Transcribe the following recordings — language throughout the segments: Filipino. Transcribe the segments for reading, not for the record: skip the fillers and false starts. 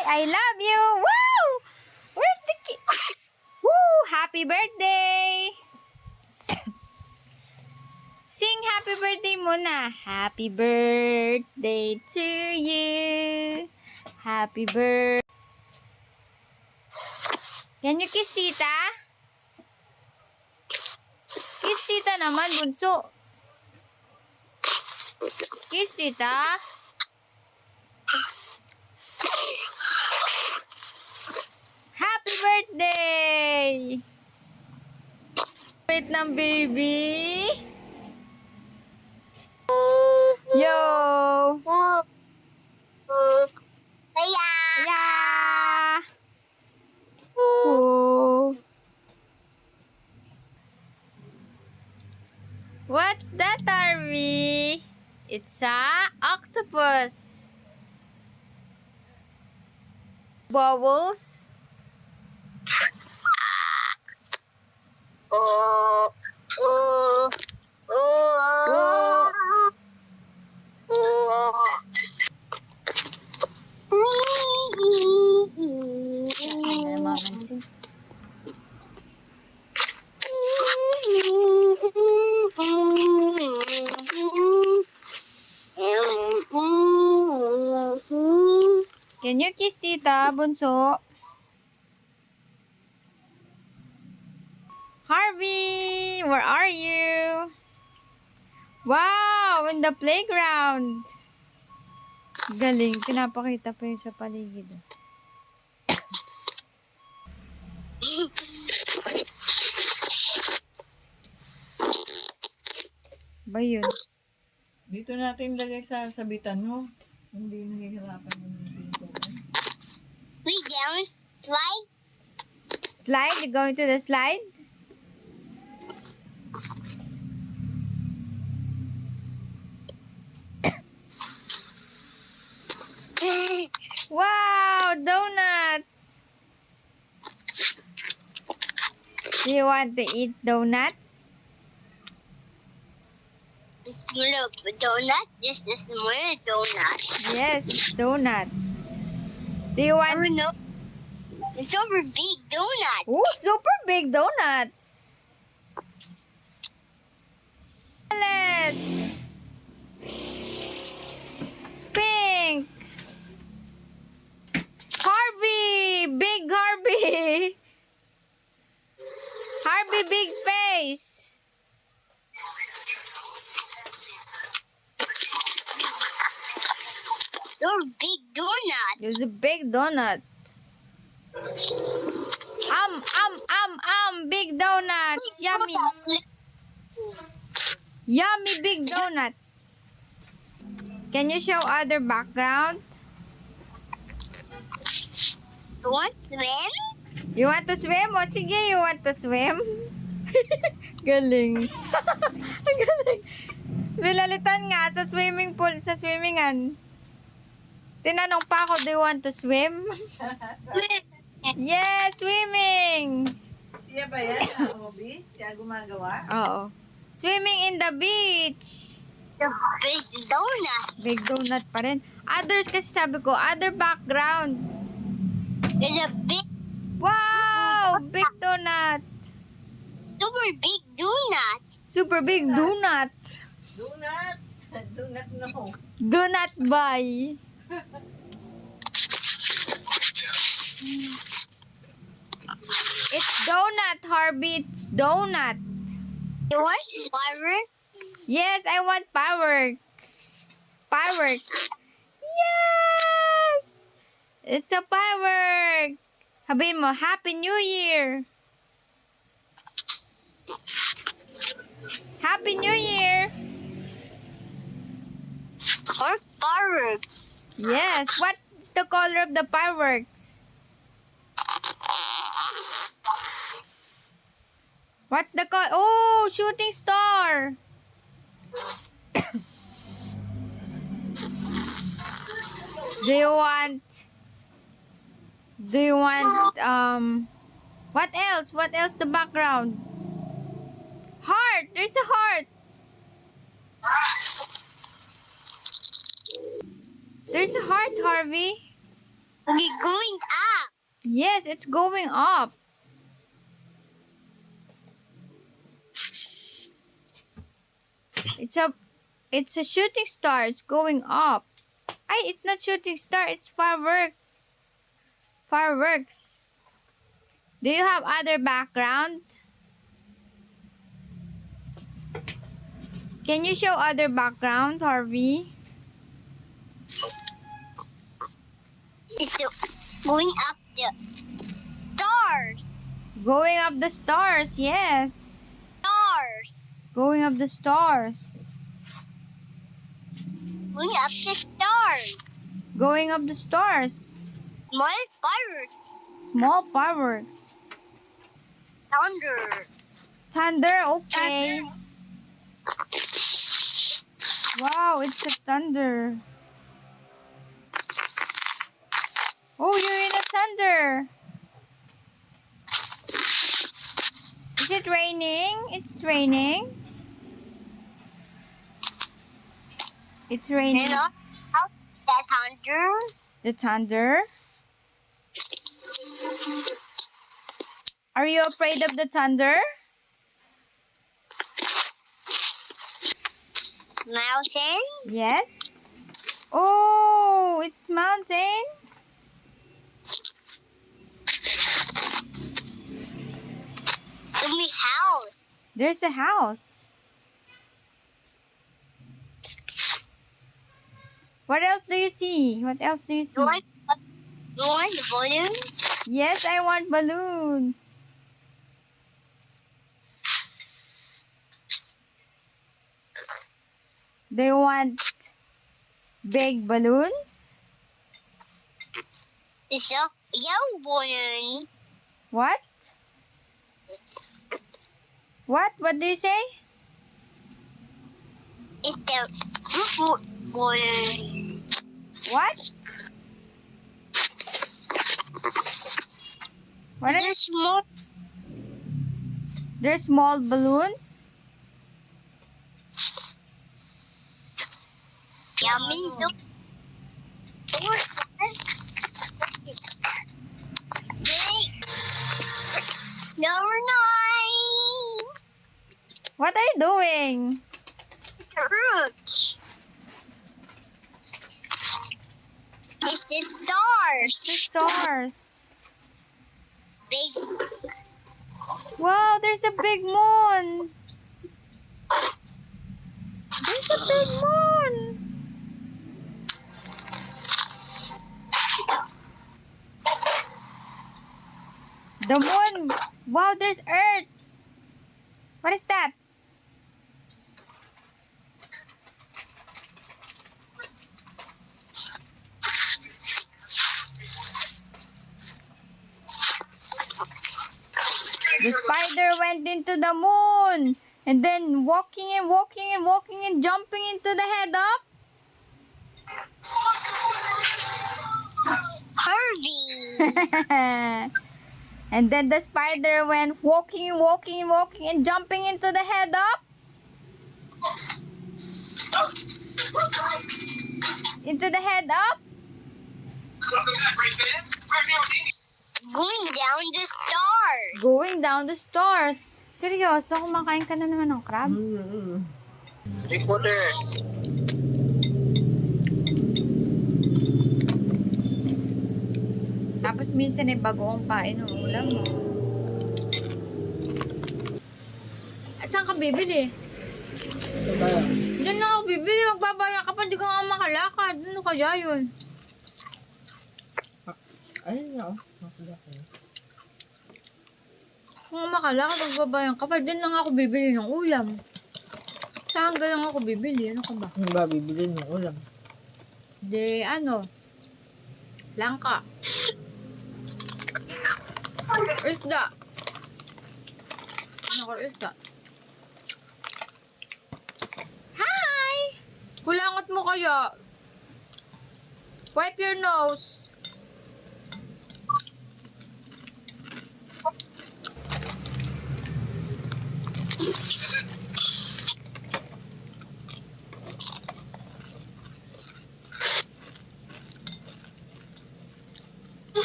I love you. Wow! Where's the cake? Woo! Happy birthday! Sing happy birthday muna. Happy birthday to you. Happy birthday. Can you kiss tita? Kiss tita naman, bunso. Kiss tita. Happy birthday! Wait ng baby. Yo! Yeah! Oh. What's that, Army? It's a octopus. Bubbles? Oh. Can you kiss tita, bunso? Harvey, where are you? Wow, in the playground. Galing, pinapakita pa yun sa paligid. Ba yun? Dito natin lagay sa sabitan mo. Hindi nahihirapan yung dito. Wait, down, slide. Slide? You going to the slide? Wow, donuts. Do you want to eat donuts? Look, a donut. This is more a donut. Yes, it's donut. Do you Oh want... no, it's super big donut. Ooh, super big donuts. Violet. Pink. Harvey. Big Harvey. Harvey, big face. You're a big donut. It's a big donut. Big donut. Yummy. Yummy big donut. Can you show other background? You want swim? You want to swim? O sige, you want to swim? Galing. Galing. Bilalitan nga sa swimming pool, sa swimmingan. Tinanong pa ako, do you want to swim? Yes, swimming! Siya ba yan, Obi? Siya gumagawa? Oo. Swimming in the beach! The big donut. Big donut pa rin. Others kasi sabi ko, other background. It's a big, Wow! Big donut! super big donut. Super big donut! Donut! Donut no. Donut buy! It's donut, Harvey. It's donut. You want water? Yes, I want firework. Fireworks. Yes! It's a firework. Sabihin mo, Happy New Year. Happy New Year. Or fireworks? Yes. What's the color of the fireworks? What's the color? Oh, shooting star. Do you want what else? What else the background? Heart. There's a heart. There's a heart, Harvey. We're going up. Yes, it's going up. It's a shooting star. It's going up. Ay, it's not shooting star. It's firework. Fireworks. Do you have other background? Can you show other background, Harvey? It's going up the stars. Going up the stars, yes. Stars. Going up the stars. Going up the stars. Going up the stars. Small fireworks. Small fireworks. Thunder. Thunder, okay. Thunder. Wow, it's a thunder. Oh, you're in a thunder. Is it raining? It's raining. It's raining. You know how the thunder? The thunder. Are you afraid of the thunder? Mountain. Yes. Oh, it's mountain. The house. There's a house. What else do you see? What else do you see? You want the balloons? Yes, I want balloons. Do you want big balloons? It's a yellow balloon. What? What? What do you say? It's the purple balloon. What? What are It's small. there small balloons? Yummy. Number 9. What are you doing? It's a root. It's the stars. The stars. Big. Wow, there's a big moon. There's a big moon. The moon. Wow, there's Earth. What is that? The spider went into the moon and then walking and walking and walking and jumping into the head up. Harvey. And then the spider went walking and walking and walking and jumping into the head up. Into the head up. Going down the stars. Going down the stars. Seryoso, kumakain ka na naman ng crab? Recorder. Tapos minsan ay bagoong pain ng ulam mo. At saan ka bibili? Diyan na ako bibili. Magbabayan ka pa. Hindi ka nga makalakad. Ano kaya yun? Ayun na, oh. Makalaki. Kung makalakad, magbabayan ka pa. Diyan lang ako bibili ng ulam. Saan ka lang ako bibili? Ano ka ba? Ano ba bibili ng ulam? De, ano? Langka. Isda. Ano ko isda? Hi! Kulangot mo kaya. Wipe your nose.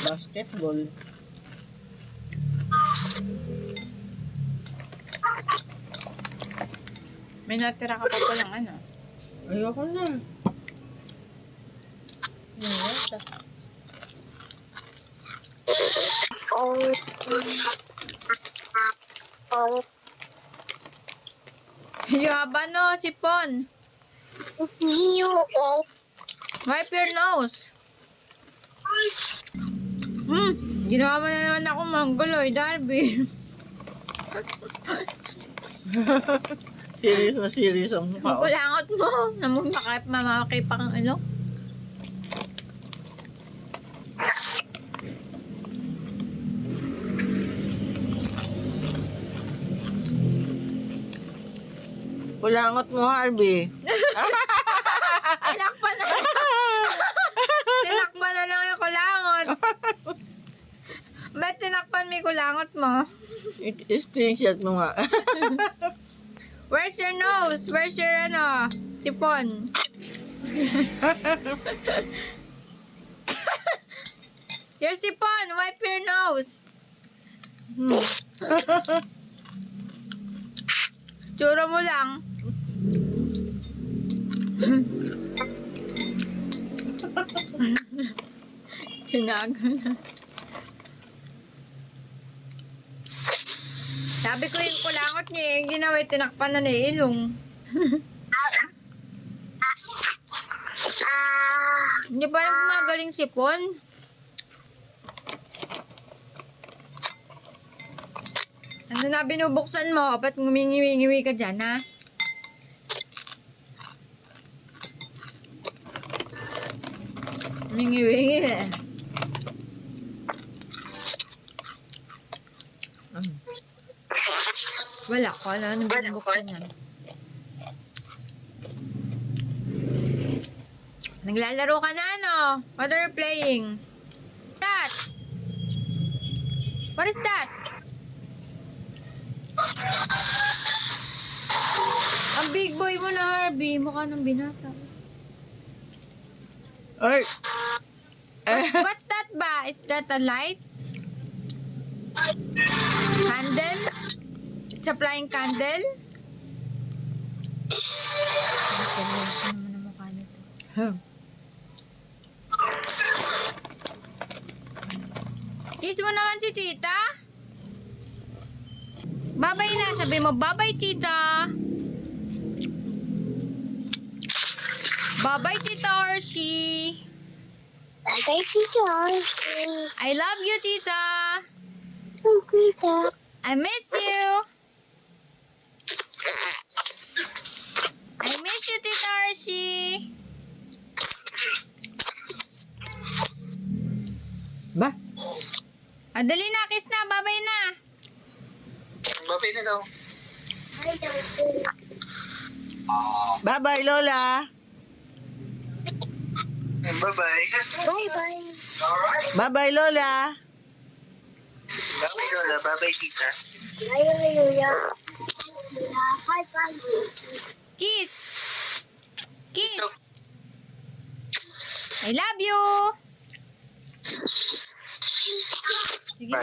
Basketball. May natira ka pa palang ano. Ayoko na. Oh. Oh. Yaba no, sipon. It's you. Oh. Wipe your nose. Ginawa mo na naman ako mangguloy, Darby. Serious na serious ang Ang mukha. kulangot mo. Namun mamakay pa kang ano. Kulangot mo, Harvey. Tinakpan na. Tinakpan na lang yung kulangot. Ba't tinakpan mo yung kulangot mo? Screenshot mo nga. Where's your nose? Where's your ano? Tipon. Your sipon. Wipe your nose. Tsura mo lang. Tinago na. Sabi ko yung kulangot niya, yung ginawa, tinakpan na ni ilong. Hindi pa rin gumagaling sipon. Ano na binubuksan mo? Ba't ngumingiwi-ngiwi ka dyan, ha? Ngumingiwi eh. Wala ko. Ano binubuksan yan? Naglalaro ka na, ano? What are you playing? That? What is that? Ang big boy mo na, Harvey. Mukha ng binata. Ay! What's that ba? Is that a light? Candle? It's a flying candle? Ang seryoso naman ang mukha nito. Kiss mo naman si tita. Babay na. Sabi mo, babay tita. Babay tita Orshi. Bye, Tita. I love you tita. Tita. I miss you. I miss you tita Orshi. Ba? Dali na, kiss na, babay na. Babay na daw. Bye-bye, Lola. Bye-bye. Bye-bye. Bye-bye, Lola. Bye, Lola. Bye-bye, tita. Bye-bye. Bye-bye. Kiss. Kiss. Stop. I love you.